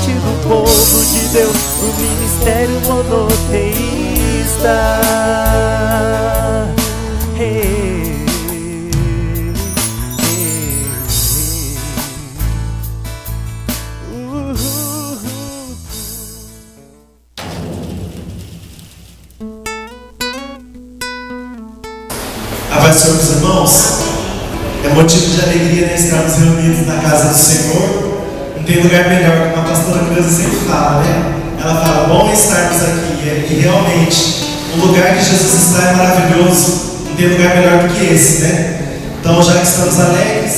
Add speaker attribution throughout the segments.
Speaker 1: parte do povo de Deus, no ministério monoteísta.
Speaker 2: A paz do Senhor, meus irmãos, é motivo de alegria, né, estarmos reunidos na casa do Senhor. Não tem lugar melhor, como a pastora Creuza sempre fala, né? Ela fala, bom estarmos aqui, e realmente o lugar que Jesus está é maravilhoso. Não tem lugar melhor do que esse, né? Então, já que estamos alegres,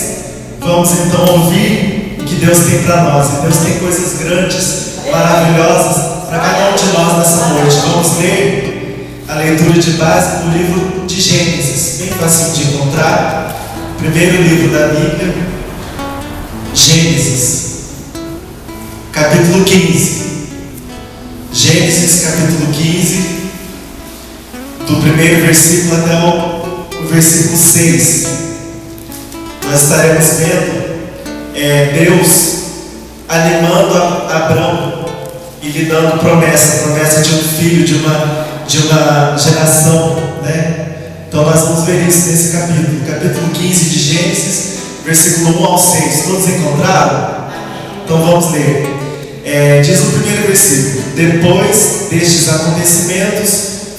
Speaker 2: vamos então ouvir o que Deus tem para nós. E Deus tem coisas grandes, maravilhosas para cada um de nós nessa noite. Vamos ler a leitura de base do livro de Gênesis, bem fácil de encontrar. Primeiro livro da Bíblia, Gênesis, capítulo 15. Gênesis, capítulo 15, do primeiro versículo até o versículo 6. Nós estaremos vendo Deus animando Abrão e lhe dando promessa de um filho, de uma geração, né? Então nós vamos ver isso nesse capítulo 15 de Gênesis, versículo 1 ao 6. Todos encontraram? Então vamos ler. Diz o primeiro versículo: depois destes acontecimentos,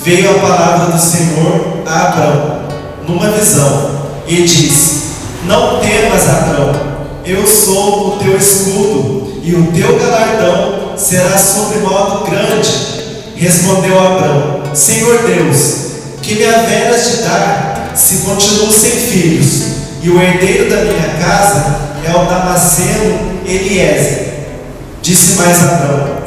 Speaker 2: veio a palavra do Senhor a Abrão, numa visão, e disse: não temas, Abrão, eu sou o teu escudo, e o teu galardão será sobremodo grande. Respondeu Abrão: Senhor Deus, que me haverás de dar, se continuo sem filhos, e o herdeiro da minha casa é o Damasceno Eliezer. Disse mais Abrão: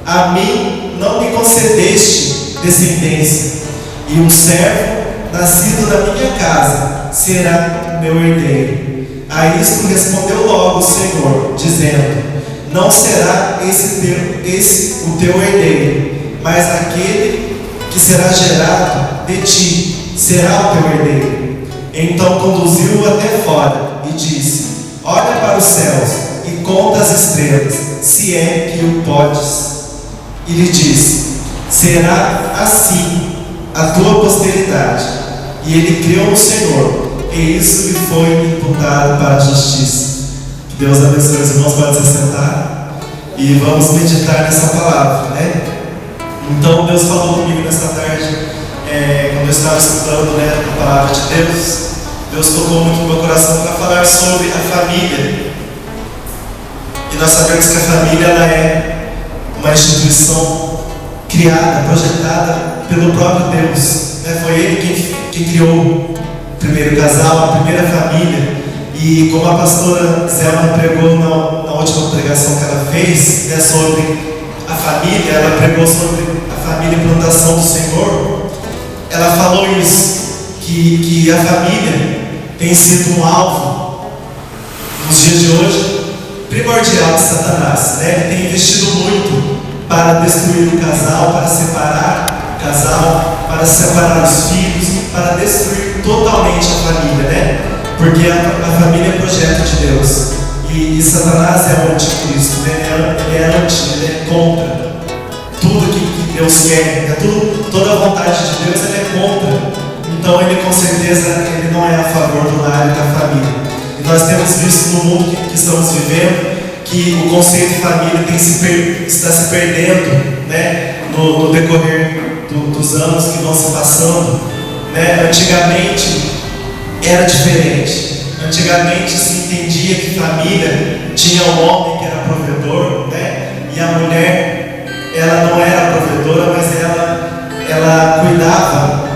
Speaker 2: a mim não me concedeste descendência, e um servo nascido da minha casa será meu herdeiro. A isto respondeu logo o Senhor, dizendo: não será esse o teu herdeiro, mas aquele que será gerado de ti será o teu herdeiro. Então conduziu-o até fora e disse: olha para os céus e conta as estrelas, se é que o podes. E lhe disse: será assim a tua posteridade. E ele creu no Senhor, e isso lhe foi imputado para a justiça. Que Deus abençoe os irmãos. Pode se sentar e vamos meditar nessa palavra, né? Então Deus falou comigo nessa tarde, quando eu estava estudando, né, a palavra de Deus. Deus tocou muito no meu coração para falar sobre a família. E nós sabemos que a família ela é uma instituição criada, projetada pelo próprio Deus, né? Foi Ele quem criou o primeiro casal, a primeira família. E como a pastora Zelma pregou na última pregação que ela fez, né, sobre a família, ela pregou sobre a família e plantação do Senhor. Ela falou isso, que a família tem sido um alvo, nos dias de hoje, primordial de Satanás, né? Ele tem investido muito para destruir o casal, para separar o casal, para separar os filhos, para destruir totalmente a família, né? Porque a família é projeto de Deus. E Satanás é o anticristo, né? Ele é anti, ele é contra tudo que Deus quer, toda a vontade de Deus ele é contra. Então ele com certeza ele não é a favor do lar e da família. E nós temos visto no mundo que estamos vivendo que o conceito de família está se perdendo, né? No decorrer dos anos que vão se passando, né? Antigamente era diferente. Antigamente se entendia que família tinha um homem que era provedor, né? E a mulher, ela não era provedora, mas ela cuidava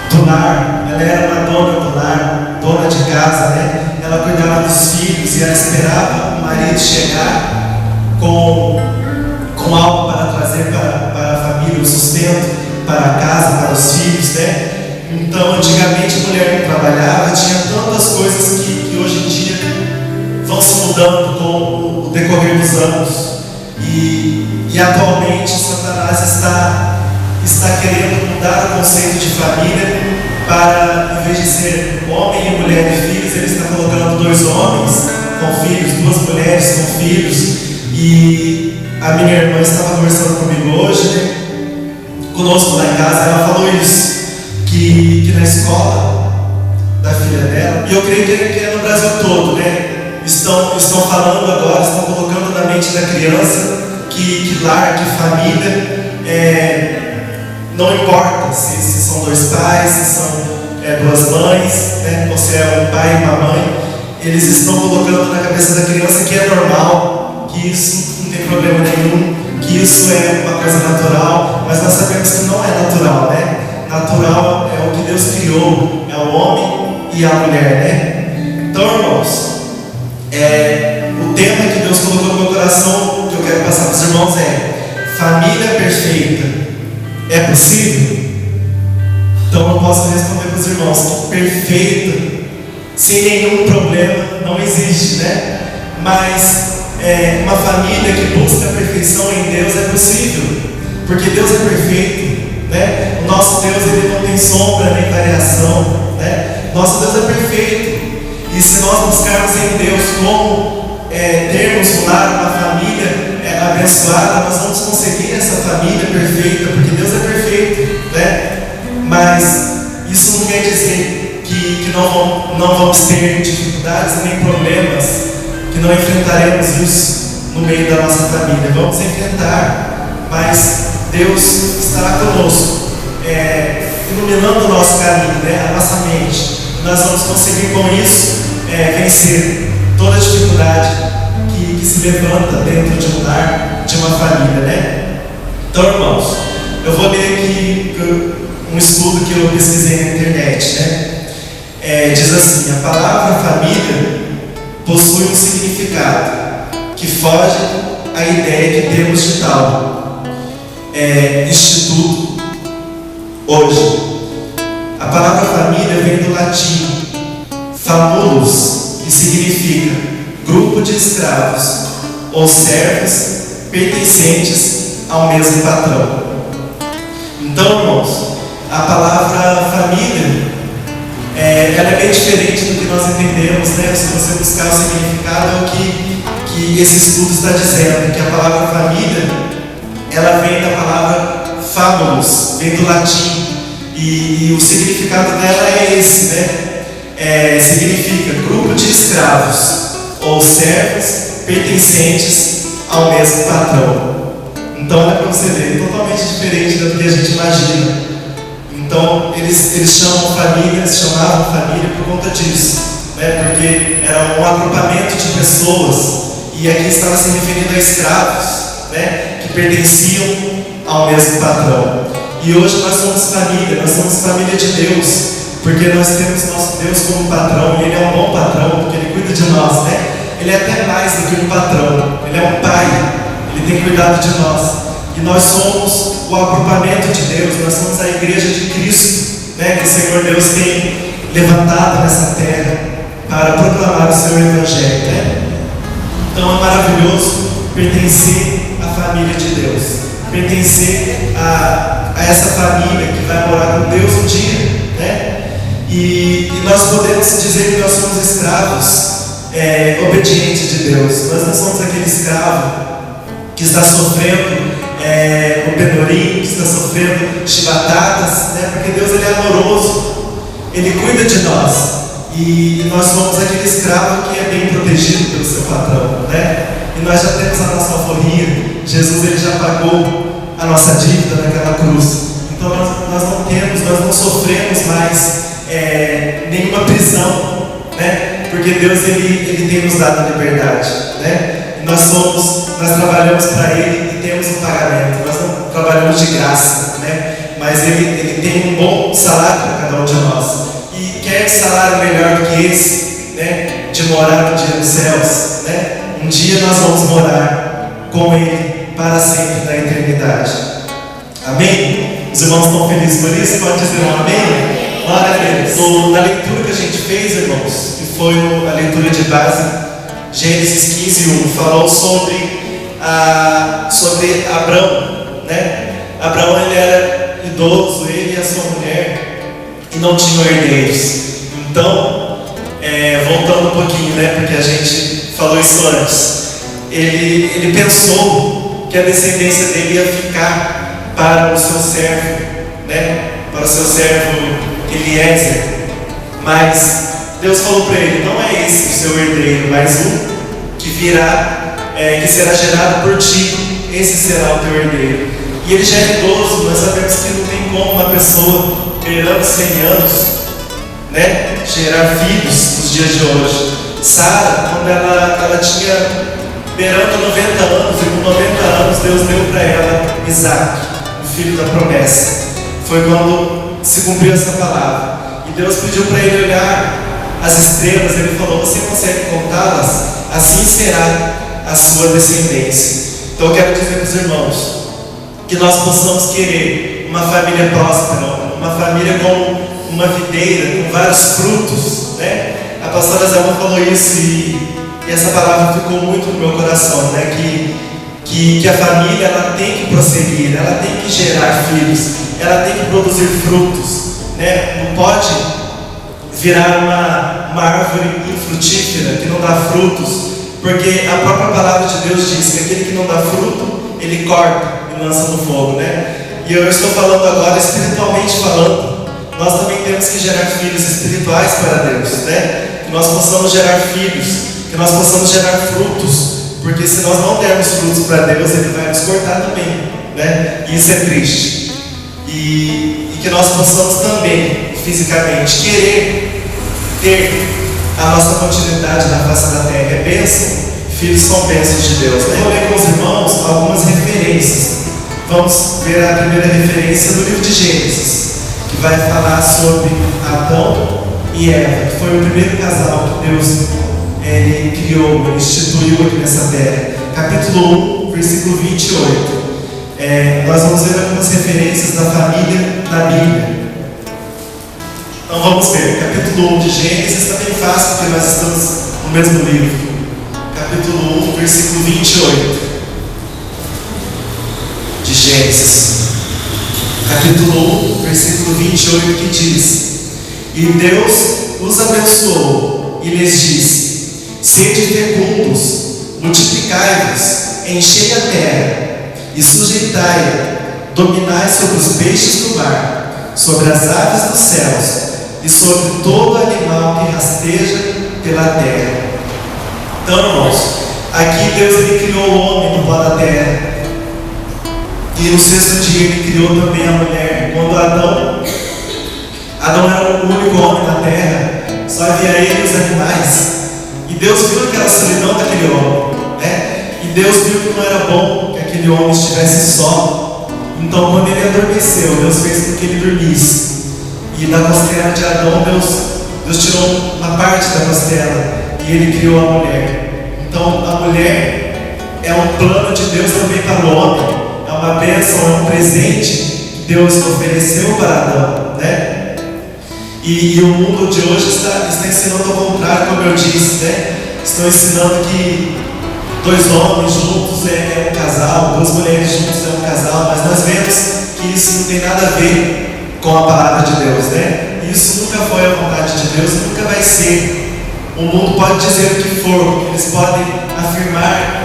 Speaker 2: do lar, ela era uma dona do lar, dona de casa, né? Ela cuidava dos filhos e ela esperava o marido chegar com algo para trazer para a família, o sustento, para a casa, para os filhos, né? Então, antigamente a mulher que trabalhava tinha tantas coisas que hoje em dia vão se mudando com o decorrer dos anos. E atualmente Satanás está querendo mudar o conceito de família para, em vez de ser homem e mulher e filhos, ele está colocando dois homens com filhos, duas mulheres com filhos. E a minha irmã estava conversando comigo hoje, né? Conosco lá em casa, ela falou isso, que na escola da filha dela, e eu creio que é no Brasil todo, né? Estão falando agora, estão colocando na mente da criança que lar, que família, não importa se são dois pais, se são duas mães, né? Ou se é um pai e uma mãe, eles estão colocando na cabeça da criança que é normal, que isso não tem problema nenhum, que isso é uma coisa natural, mas nós sabemos que não é natural, né? Natural é o que Deus criou, é o homem e a mulher, né? Então, irmãos, o tema que Deus colocou no meu coração, que eu quero passar para os irmãos é: família perfeita é possível? Então eu posso responder para os irmãos que perfeita, sem nenhum problema, não existe, né? Mas uma família que busca a perfeição em Deus é possível, porque Deus é perfeito, né? O nosso Deus, ele não tem sombra nem variação, né? Nosso Deus é perfeito, e se nós buscarmos em Deus como termos um lar, uma família abençoada, nós vamos conseguir essa família perfeita, porque Deus é perfeito, né? Mas isso não quer dizer que não vamos ter dificuldades nem problemas, que não enfrentaremos isso no meio da nossa família. Vamos enfrentar, mas Deus estará conosco, iluminando o nosso caminho, né? A nossa mente. Nós vamos conseguir com isso vencer toda dificuldade que se levanta dentro de um lar, de uma família, né? Então, irmãos, eu vou ler aqui um estudo que eu pesquisei na internet, né? Diz assim: a palavra família possui um significado que foge à ideia que temos de tal instituto hoje. A palavra família vem do latim famulus, que significa grupo de escravos ou servos pertencentes ao mesmo patrão. Então, irmãos, a palavra família, ela é bem diferente do que nós entendemos, né? Se você buscar o significado, é o que esse estudo está dizendo, que a palavra família, ela vem da palavra famulus, vem do latim, e o significado dela é esse, né? Significa grupo de escravos ou servos pertencentes ao mesmo patrão. Então, olha para você ver, totalmente diferente do que a gente imagina. Então, eles chamavam família por conta disso, né? Porque era um agrupamento de pessoas, e aqui estava se referindo a escravos, né? Que pertenciam ao mesmo patrão. E hoje nós somos família de Deus, porque nós temos nosso Deus como patrão, e Ele é um bom patrão, porque Ele cuida de nós, né? Ele é até mais do que um patrão, Ele é um pai, Ele tem cuidado de nós. E nós somos o agrupamento de Deus, nós somos a igreja de Cristo, né? Que o Senhor Deus tem levantado nessa terra para proclamar o seu evangelho, né? Então é maravilhoso pertencer à família de Deus, pertencer a essa família que vai morar com Deus um dia, né? E nós podemos dizer que nós somos escravos obedientes de Deus. Nós não somos aquele escravo que está sofrendo o pelourinho, que está sofrendo chibatadas, né? Porque Deus, Ele é amoroso, Ele cuida de nós, e nós somos aquele escravo que é bem protegido pelo seu patrão, né? E nós já temos a nossa alforria. Jesus, Ele já pagou a nossa dívida naquela cruz. Então nós não sofremos mais nenhuma prisão, né? Porque Deus, Ele tem nos dado a liberdade, né? E nós trabalhamos para Ele e temos um pagamento. Nós não trabalhamos de graça, né? Mas Ele tem um bom salário para cada um de nós. E quer salário melhor do que esse, né? De morar um dia nos céus, né? Um dia nós vamos morar com Ele para sempre na eternidade. Amém? Os irmãos estão felizes por isso? Pode dizer um amém? Glória a Deus. Na leitura que a gente fez, irmãos, que foi a leitura de base, Gênesis 15:1, falou sobre Abrão, né? Abraão, ele era idoso, ele e a sua mulher, e não tinham herdeiros. Então, voltando um pouquinho, né? Porque a gente falou isso antes. Ele pensou que a descendência dele ia ficar para o seu servo, né? Para o seu servo Eliezer. Mas Deus falou para ele: não é esse o seu herdeiro, mas um que virá, que será gerado por ti, esse será o teu herdeiro. E ele já é idoso, nós sabemos que não tem como uma pessoa beirando 100 anos, né, gerar filhos nos dias de hoje. Sara, quando ela tinha beirando 90 anos, e com 90 anos Deus deu para ela Isaac, o filho da promessa. Foi quando se cumpriu essa palavra. E Deus pediu para ele olhar as estrelas. Ele falou: você consegue contá-las? Assim será a sua descendência. Então eu quero dizer para os irmãos que nós possamos querer uma família próspera, uma família com uma videira, com vários frutos, né? A pastora Zelma falou isso e essa palavra ficou muito no meu coração, né? Que a família, ela tem que prosseguir, ela tem que gerar filhos, ela tem que produzir frutos, né? Não pode virar uma árvore infrutífera que não dá frutos, porque a própria palavra de Deus diz que aquele que não dá fruto, ele corta e lança no fogo, né? E eu estou falando agora espiritualmente falando. Nós também temos que gerar filhos espirituais para Deus, né? Que nós possamos gerar filhos, que nós possamos gerar frutos, porque se nós não dermos frutos para Deus, Ele vai nos cortar também, né? E isso é triste. E que nós possamos também, fisicamente, querer ter a nossa continuidade na face da terra. É bênção, filhos são bênçãos de Deus, né? Eu vou ler com os irmãos algumas referências. Vamos ver a primeira referência no livro de Gênesis, que vai falar sobre Adão e Eva, que foi o primeiro casal que Deus criou, ele instituiu aqui nessa terra. Capítulo 1, versículo 28. Nós vamos ver algumas referências da família na Bíblia. Então vamos ver, capítulo 1 de Gênesis, está bem fácil porque nós estamos no mesmo livro. Capítulo 1, versículo 28 de Gênesis. Capítulo 1, versículo 28, que diz: e Deus os abençoou e lhes disse: sede fecundos, multiplicai-vos, enchei a terra e sujeitai-a, dominai sobre os peixes do mar, sobre as aves dos céus e sobre todo animal que rasteja pela terra. Então, irmãos, aqui Deus ele criou o homem do pó da terra. E no sexto dia ele criou também a mulher. Quando Adão era o único homem na terra, só havia ele e os animais. E Deus viu aquela solidão daquele homem, né? E Deus viu que não era bom que aquele homem estivesse só. Então quando ele adormeceu, Deus fez com que ele dormisse. E da costela de Adão, Deus tirou uma parte da costela e ele criou a mulher. Então a mulher é um plano de Deus também para o homem. É uma bênção, é um presente que Deus ofereceu para Adão, né? E o mundo de hoje está ensinando ao contrário, como eu disse, né? Estão ensinando que dois homens juntos é um casal, duas mulheres juntos é um casal, mas nós vemos que isso não tem nada a ver com a palavra de Deus, né? Isso nunca foi a vontade de Deus, nunca vai ser. O mundo pode dizer o que for, eles podem afirmar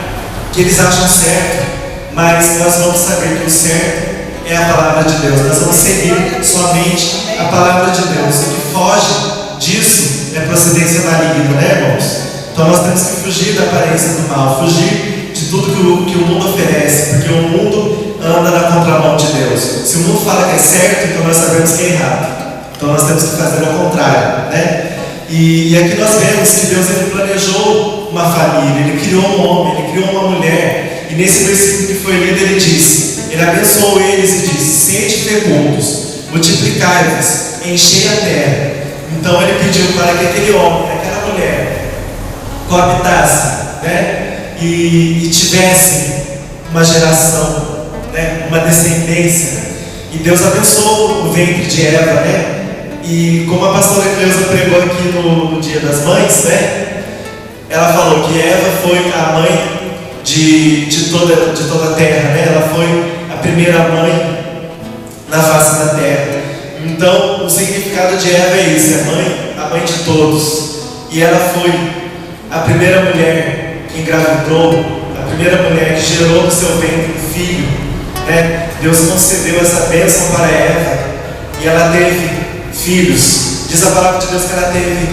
Speaker 2: que eles acham certo, mas nós vamos saber que o certo é a palavra de Deus. Nós vamos seguir somente a palavra de Deus. O que foge disso é procedência maligna, né, irmãos? Então nós temos que fugir da aparência do mal, fugir de tudo que o mundo oferece, porque o mundo anda na contramão de Deus. Se o mundo fala que é certo, então nós sabemos que é errado. Então nós temos que fazer o contrário, né? E aqui nós vemos que Deus ele planejou uma família, Ele criou um homem, Ele criou uma mulher. E nesse versículo que foi lido, Ele disse, Ele abençoou eles e disse: sede fecundos, multiplicai-vos, enchei a terra. Então Ele pediu para que aquele homem, aquela mulher, coabitasse, né? E tivesse uma geração, né? Uma descendência. E Deus abençoou o ventre de Eva, né? E como a pastora Cleusa pregou aqui no Dia das Mães, né? Ela falou que Eva foi a mãe de toda a terra, né? Ela foi a primeira mãe na face da terra. Então, o significado de Eva é isso, é a mãe de todos. E ela foi a primeira mulher que engravidou, a primeira mulher que gerou no seu ventre um filho, né? Deus concedeu essa bênção para Eva e ela teve filhos. Diz a palavra de Deus que ela teve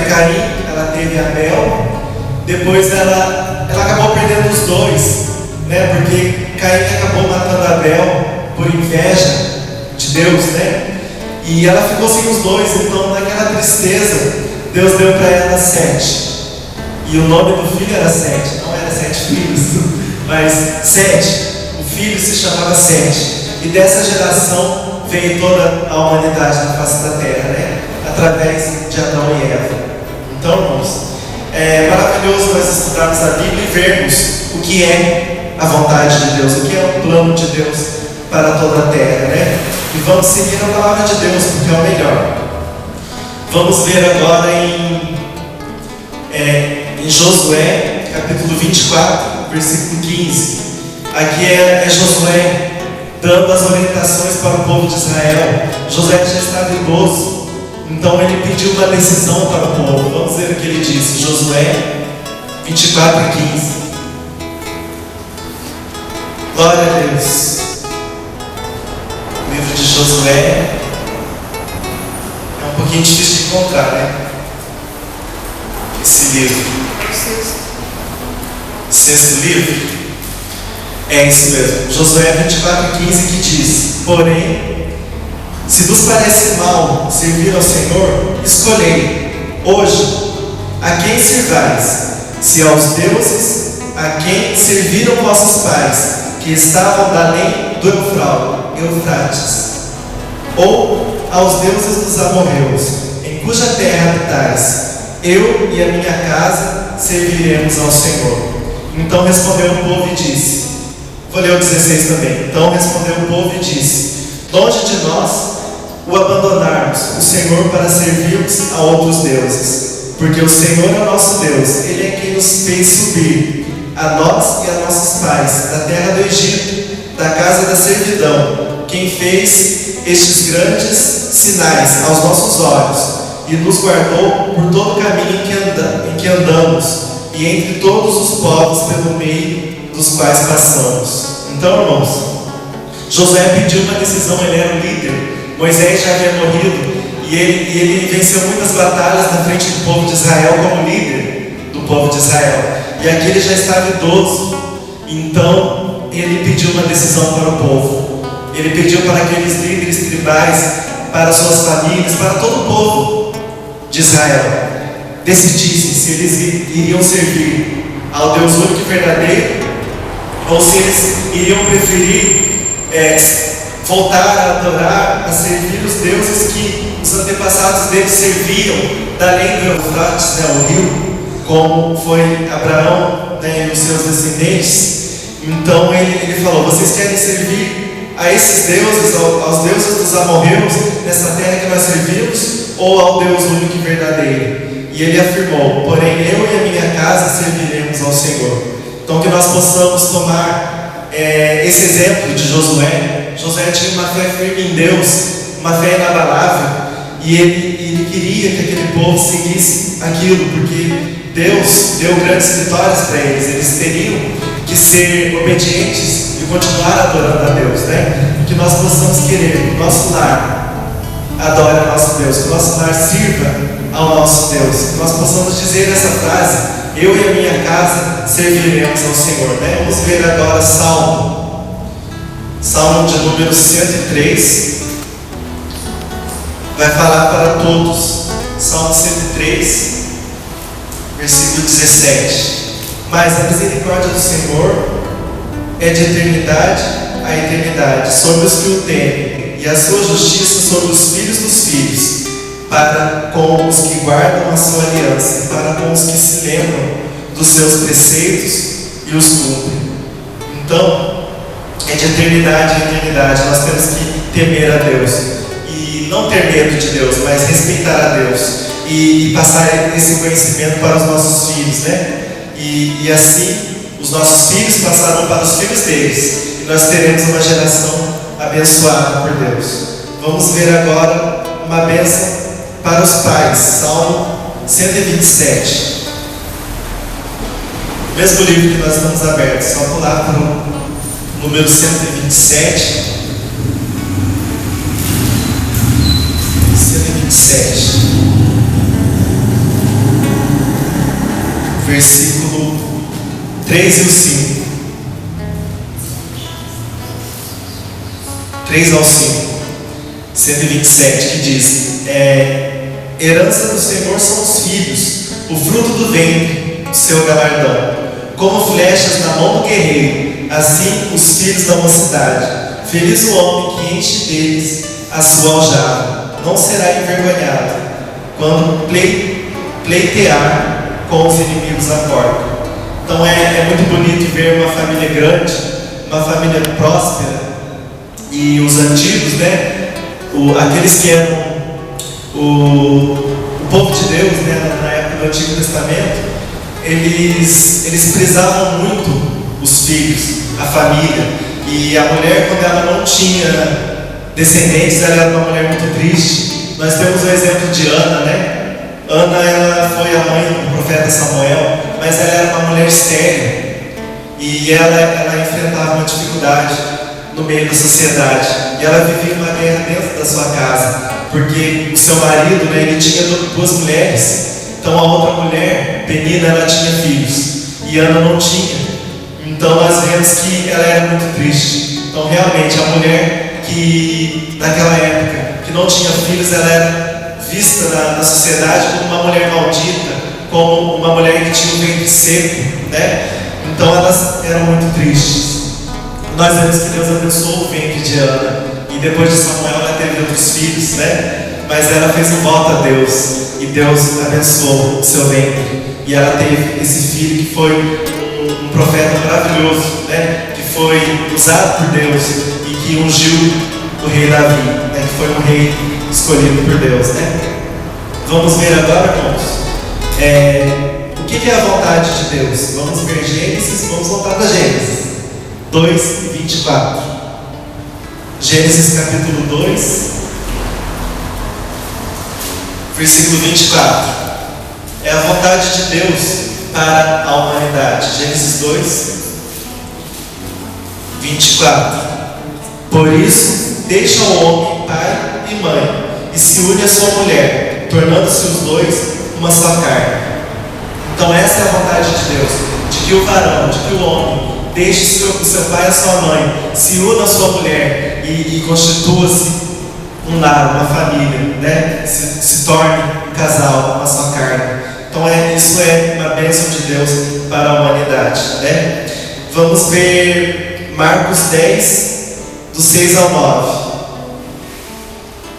Speaker 2: Caim, ela teve Abel. Depois ela acabou perdendo os dois, né? Porque Caim acabou matando Abel por inveja de Deus, né? E ela ficou sem os dois. Então, naquela tristeza, Deus deu para ela 7. E o nome do filho era 7. Não era 7 filhos, mas 7. O filho se chamava 7. E dessa geração veio toda a humanidade na face da terra, né? Através de Adão e Eva. Então, irmãos, é maravilhoso nós estudarmos a Bíblia e vermos o que é a vontade de Deus, o que é o plano de Deus para toda a terra, né? E vamos seguir a palavra de Deus, porque é o melhor. Vamos ver agora em Josué, capítulo 24, versículo 15. Aqui é Josué dando as orientações para o povo de Israel. Josué já estava idoso, então ele pediu uma decisão para o povo. Vamos ver o que ele disse. Josué 24, 15. Glória a Deus. O livro de Josué é um pouquinho difícil de encontrar, né? Esse livro. Sexto livro. É isso mesmo. Josué 24, 15 que diz: porém, se vos parece mal servir ao Senhor, escolhei hoje a quem servais, se aos deuses a quem serviram vossos pais, que estavam da além do Eufrates, ou aos deuses dos amorreus, em cuja terra habitais. Eu e a minha casa serviremos ao Senhor. Então respondeu o povo e disse, vou ler o 16 também. Então respondeu o povo e disse: longe de nós o abandonarmos o Senhor para servirmos a outros deuses, porque o Senhor é o nosso Deus. Ele é quem nos fez subir, a nós e a nossos pais, da terra do Egito, da casa da servidão, quem fez estes grandes sinais aos nossos olhos e nos guardou por todo o caminho em que andamos e entre todos os povos pelo meio dos quais passamos. Então, irmãos, Josué pediu uma decisão. Ele era o líder. Moisés já havia morrido e ele venceu muitas batalhas na frente do povo de Israel como líder do povo de Israel. E aqui ele já estava idoso. Então ele pediu uma decisão para o povo. Ele pediu para aqueles líderes tribais, para suas famílias, para todo o povo de Israel, decidissem se eles iriam servir ao Deus único e verdadeiro, ou se eles iriam preferir voltar a adorar, a servir os deuses que os antepassados deles serviam, da além do Eufrates, né, o rio, como foi Abraão, né, e os seus descendentes. Então ele falou: vocês querem servir a esses deuses, aos deuses dos amorreus, nessa terra que nós servimos, ou ao Deus único e verdadeiro? E ele afirmou: porém eu e a minha casa serviremos ao Senhor. Então que nós possamos tomar esse exemplo de Josué. Josué tinha uma fé firme em Deus, uma fé inabalável, e ele queria que aquele povo seguisse aquilo, porque Deus deu grandes vitórias para eles. Eles teriam que ser obedientes e continuar adorando a Deus, né? Que nós possamos querer que o nosso lar adore ao nosso Deus, que o nosso lar sirva ao nosso Deus, que nós possamos dizer essa frase: eu e a minha casa serviremos ao Senhor, né? Vamos ver agora Salmo de número 103, vai falar para todos. Salmo 103, versículo 17. Mas a misericórdia do Senhor é de eternidade a eternidade sobre os que o temem, e a sua justiça sobre os filhos dos filhos, para com os que guardam a sua aliança, e para com os que se lembram dos seus preceitos e os cumprem. Então, é de eternidade a eternidade. Nós temos que temer a Deus, e não ter medo de Deus, mas respeitar a Deus, e passar esse conhecimento para os nossos filhos, né? E assim os nossos filhos passarão para os filhos deles, e nós teremos uma geração abençoada por Deus. Vamos ver agora uma bênção para os pais. Salmo 127. O mesmo livro que nós estamos abertos, só pular para o número 127. 127. Versículo 3 e o 5. 3 ao 5. 127, que diz: herança do Senhor são os filhos, o fruto do ventre, o seu galardão. Como flechas na mão do guerreiro, assim os filhos da mocidade. Feliz o homem que enche deles a sua aljava. Não será envergonhado quando pleitear com os inimigos à porta. Então é muito bonito ver uma família grande, uma família próspera. E os antigos, né? Aqueles que eram o povo de Deus, né? Na época do Antigo Testamento, eles prezavam muito os filhos, a família. E a mulher, quando ela não tinha descendentes, ela era uma mulher muito triste. Nós temos o exemplo de Ana, né? Ana, ela foi a mãe do profeta Samuel, mas ela era uma mulher estéril. E ela enfrentava uma dificuldade no meio da sociedade. E ela vivia uma guerra dentro da sua casa, porque o seu marido, né, ele tinha duas mulheres. Então a outra mulher, Penina, ela tinha filhos e Ana não tinha. Então nós vemos que ela era muito triste. Então realmente a mulher que naquela época que não tinha filhos, ela era vista na sociedade como uma mulher maldita, como uma mulher que tinha o ventre seco, né? Então elas eram muito tristes. Nós vemos que Deus abençoou o ventre de Ana, e depois de Samuel ela teve outros filhos, né? Mas ela fez um voto a Deus, e Deus abençoou o seu ventre, e ela teve esse filho que foi um profeta maravilhoso, né? Que foi usado por Deus e que ungiu o rei Davi, né? Que foi um rei escolhido por Deus, né? Vamos ver agora, irmãos, o que é a vontade de Deus. Vamos ver Gênesis, vamos voltar para Gênesis 2, 24. Gênesis capítulo 2, versículo 24. É a vontade de Deus para a humanidade. Gênesis 2, 24. Por isso, deixa o homem pai e mãe, e se une à sua mulher, tornando-se os dois uma só carne. Então essa é a vontade de Deus, de que o varão, de que o homem deixe o seu pai e a sua mãe, se una à sua mulher e constitua-se um lar, uma família, né? Se torne um casal, uma só carne. Então isso é uma bênção de Deus para a humanidade, né? Vamos ver Marcos 10, do 6 ao 9.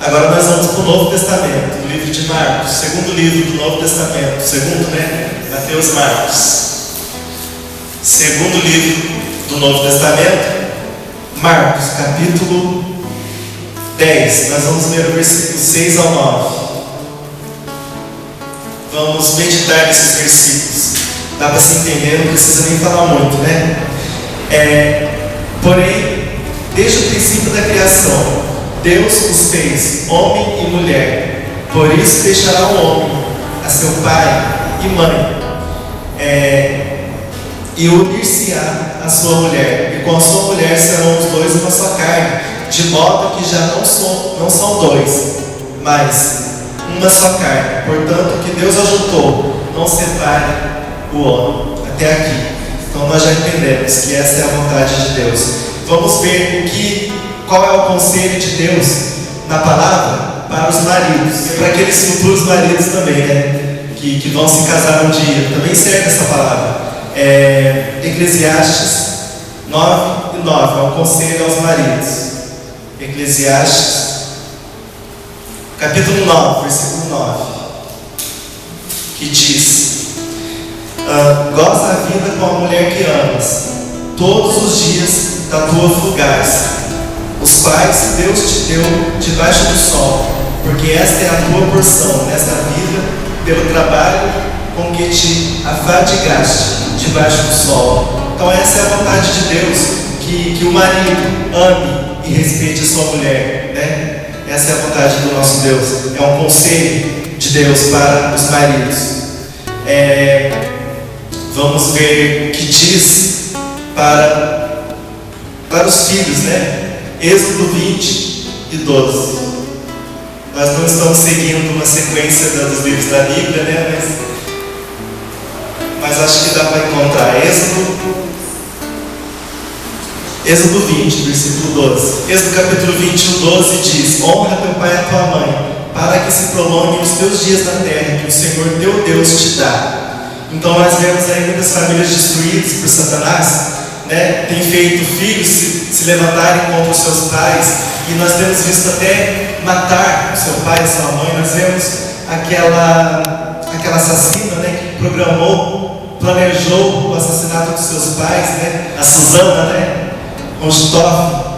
Speaker 2: Agora nós vamos para o Novo Testamento, o livro de Marcos, segundo livro do Novo Testamento, segundo, né? Mateus, Marcos. Segundo livro do Novo Testamento, Marcos, capítulo 10. Nós vamos ler o versículo 6 ao 9. Vamos meditar nesses versículos. Dá para se entender, não precisa nem falar muito, né? Porém, desde o princípio da criação, Deus os fez homem e mulher. Por isso deixará o homem a seu pai e mãe, e unir-se-á a sua mulher, e com a sua mulher serão os dois uma só carne, de modo que já não são dois, mas uma só carne. Portanto, o que Deus ajuntou, não separe o homem. Até aqui. Então nós já entendemos que essa é a vontade de Deus. Vamos ver qual é o conselho de Deus na palavra para os maridos, e para aqueles futuros maridos também, né? Que vão se casar um dia. Também serve essa palavra. Eclesiastes 9 e 9, é um conselho aos maridos. Eclesiastes capítulo 9, versículo 9, que diz: goza a vida com a mulher que amas, todos os dias da tua fugaz, os quais Deus te deu debaixo do sol, porque esta é a tua porção nesta vida, pelo trabalho com que te afadigaste debaixo do sol. Então essa é a vontade de Deus, que o marido ame e respeite a sua mulher, né? Essa é a vontade do nosso Deus. É um conselho de Deus para os maridos. vamos ver o que diz para os filhos, né? Êxodo 20 e 12. Nós não estamos seguindo uma sequência dos livros da Bíblia, né? Mas acho que dá para encontrar. Êxodo 20, versículo 12. Êxodo capítulo 20, 12 diz: honra teu pai e a tua mãe, para que se prolonguem os teus dias na terra que o Senhor teu Deus te dá. Então nós vemos aí muitas famílias destruídas por Satanás, né? Tem feito filhos se levantarem contra os seus pais, e nós temos visto até matar o seu pai e sua mãe. Nós vemos aquela assassina, né, que planejou o assassinato dos seus pais, né? A Susana, né? Rostoff.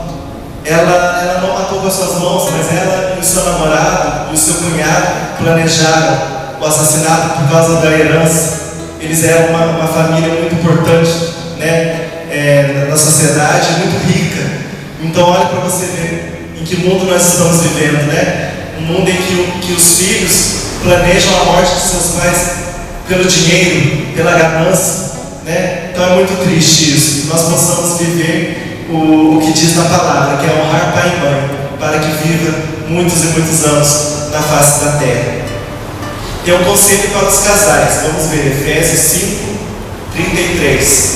Speaker 2: Ela não matou com as suas mãos, mas ela e o seu namorado e o seu cunhado planejaram o assassinato por causa da herança. Eles eram uma família muito importante, né, na sociedade, muito rica. Então olha para você ver em que mundo nós estamos vivendo, né? Um mundo em que os filhos planejam a morte de seus pais pelo dinheiro, pela ganância, né? Então é muito triste isso, que nós possamos viver o que diz na palavra, que é honrar pai e mãe, para que viva muitos e muitos anos na face da terra. Tem um conselho para os casais, vamos ver, Efésios 5, 33.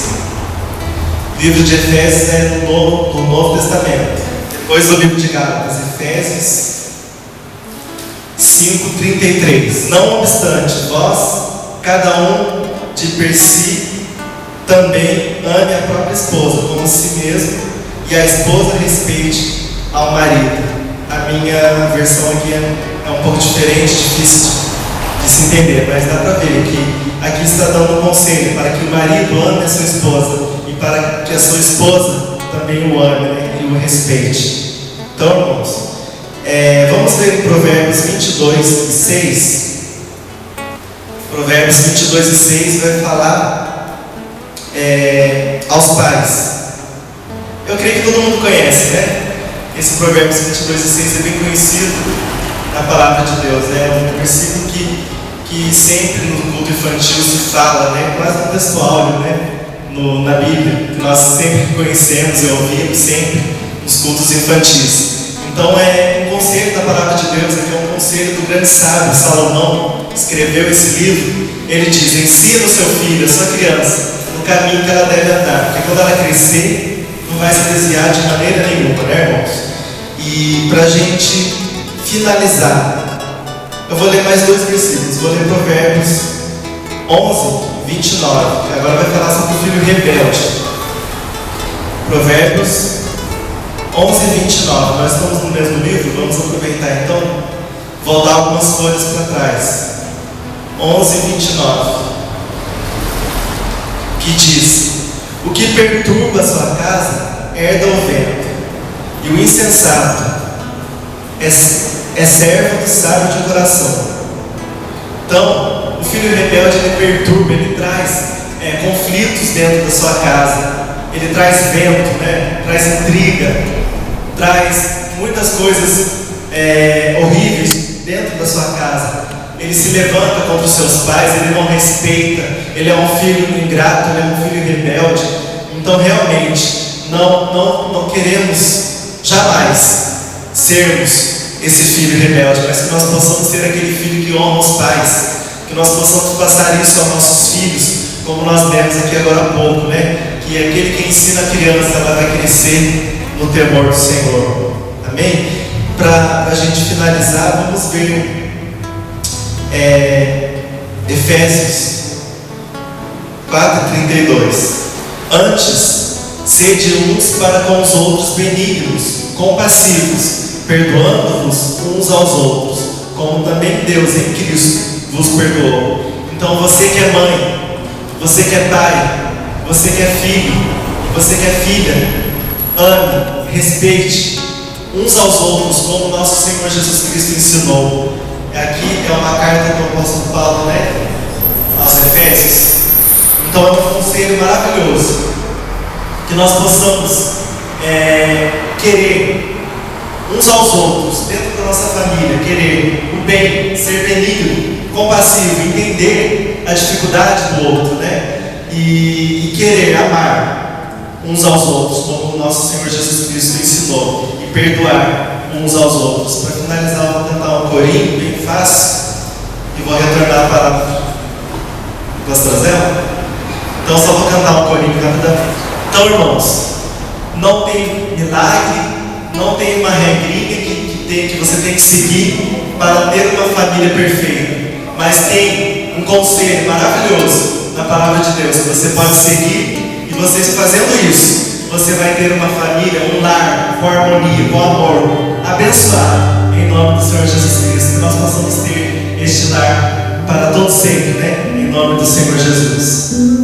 Speaker 2: O livro de Efésios é no Novo Testamento. Depois do livro de Gálatas, Efésios 5, 33. Não obstante, vós, cada um de per si, também ame a própria esposa como a si mesmo, e a esposa respeite ao marido. A minha versão aqui é um pouco diferente, difícil de se entender, mas dá para ver que aqui está dando um conselho para que o marido ame a sua esposa e para que a sua esposa também o ame, né, e o respeite. Então, irmãos, vamos ler em Provérbios 22 e 6. Provérbios 22 e 6 vai falar aos pais. Eu creio que todo mundo conhece, né? Esse Provérbios 22 e 6 é bem conhecido na palavra de Deus, né? É um versículo que sempre no culto infantil se fala, né? Quase no texto áureo, né? Na Bíblia, que nós sempre conhecemos e ouvimos sempre nos cultos infantis. Então é um conselho da palavra de Deus, aqui é um conselho do grande sábio Salomão, que escreveu esse livro. Ele diz: ensina o seu filho, a sua criança, no caminho que ela deve andar, porque quando ela crescer, não vai se desviar de maneira nenhuma, né, irmãos? E para a gente finalizar, eu vou ler mais 2 versículos. Vou ler Provérbios 11, 29, que agora vai falar sobre o filho rebelde. Provérbios 11, 29. Nós estamos no mesmo livro, vamos aproveitar então, voltar algumas folhas para trás. 11, 29. Que diz: o que perturba a sua casa herda o vento, e o insensato é servo do sábio de coração. Então, o filho rebelde, ele perturba, ele traz conflitos dentro da sua casa, ele traz vento, né? Traz intriga, traz muitas coisas horríveis dentro da sua casa. Ele se levanta contra os seus pais, ele não respeita, ele é um filho ingrato, ele é um filho rebelde. Então realmente não queremos jamais sermos esse filho rebelde, mas que nós possamos ser aquele filho que honra os pais, que nós possamos passar isso aos nossos filhos, como nós demos aqui agora há pouco, né? Que aquele que ensina a criança, ela vai crescer no temor do Senhor. Amém? Para a gente finalizar, vamos ver Efésios 4:32. Antes, sede uns para com os outros benignos, compassivos, perdoando-vos uns aos outros, como também Deus em Cristo vos perdoou. Então você que é mãe, você que é pai, você que é filho, você que é filha, ame, respeite uns aos outros, como o nosso Senhor Jesus Cristo ensinou. Aqui é uma carta do apóstolo Paulo, né, aos Efésios. Então é um conselho maravilhoso, que nós possamos querer uns aos outros, dentro da nossa família, querer o bem, ser benigno, compassivo, entender a dificuldade do outro, né? E querer amar uns aos outros, como o nosso Senhor Jesus Cristo ensinou, e perdoar uns aos outros. Para finalizar, eu vou cantar um corinho bem fácil e vou retornar a palavra do pastor Zé. Então só vou cantar um corinho rapidamente. Então, irmãos, não tem milagre, não tem uma regrinha que você tem que seguir para ter uma família perfeita, mas tem um conselho maravilhoso na palavra de Deus que você pode seguir, e você fazendo isso, você vai ter uma família, um lar com harmonia, com amor, abençoado, em nome do Senhor Jesus Cristo, que nós possamos ter este lar para todo sempre, né? Em nome do Senhor Jesus.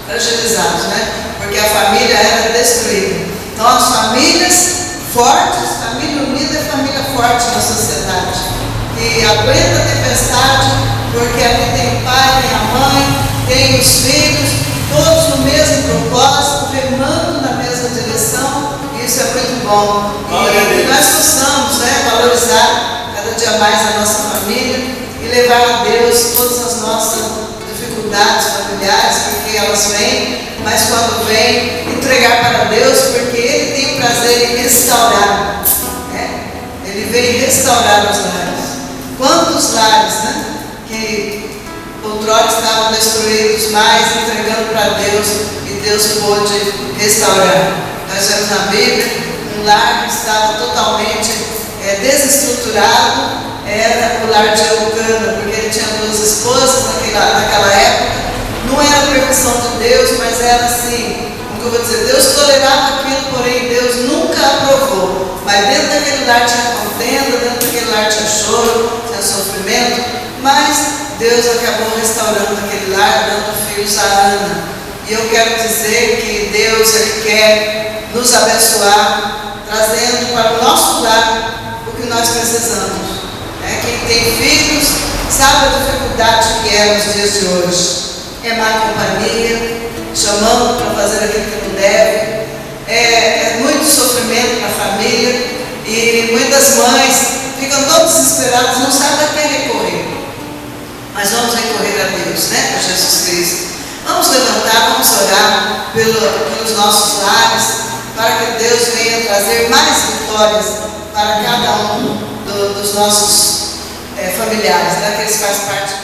Speaker 3: Fragilizados, né? Porque a família era destruída. Então, as famílias fortes, família unida é família forte na sociedade. E que aguenta a tempestade, porque ali tem o pai, tem a mãe, tem os filhos, todos no mesmo propósito, remando na mesma direção. Isso é muito bom. E que nós possamos, né, valorizar cada dia mais a nossa família e levar a Deus todas as nossas dificuldades familiares, porque elas vêm, mas quando vêm, entregar para Deus, porque Ele tem prazer em restaurar, né? Ele vem restaurar os lares. Quantos lares, né, que outrora estavam destruídos, mas entregando para Deus, e Deus pôde restaurar. Nós vemos na Bíblia um lar que estava totalmente desestruturado, era o lar de Eucana, porque ele tinha 2 esposas naquela época. Não era permissão de Deus, mas era assim, como que eu vou dizer, Deus tolerava aquilo, porém Deus nunca aprovou. Mas dentro daquele lar tinha contenda, dentro daquele lar tinha choro, tinha sofrimento, mas Deus acabou restaurando aquele lar, dando filhos a Ana. E eu quero dizer que Deus, Ele quer nos abençoar, trazendo para o nosso lar o que nós precisamos. Quem tem filhos sabe a dificuldade que é nos dias de hoje. É má companhia, chamando para fazer aquilo que não deve, é muito sofrimento para a família, e muitas mães ficam tão desesperadas, não sabem a quem recorrer. Mas vamos recorrer a Deus, né? A Jesus Cristo. Vamos levantar, vamos orar pelos nossos lares, para que Deus venha trazer mais vitórias para cada um dos nossos familiares, daqueles que fazem parte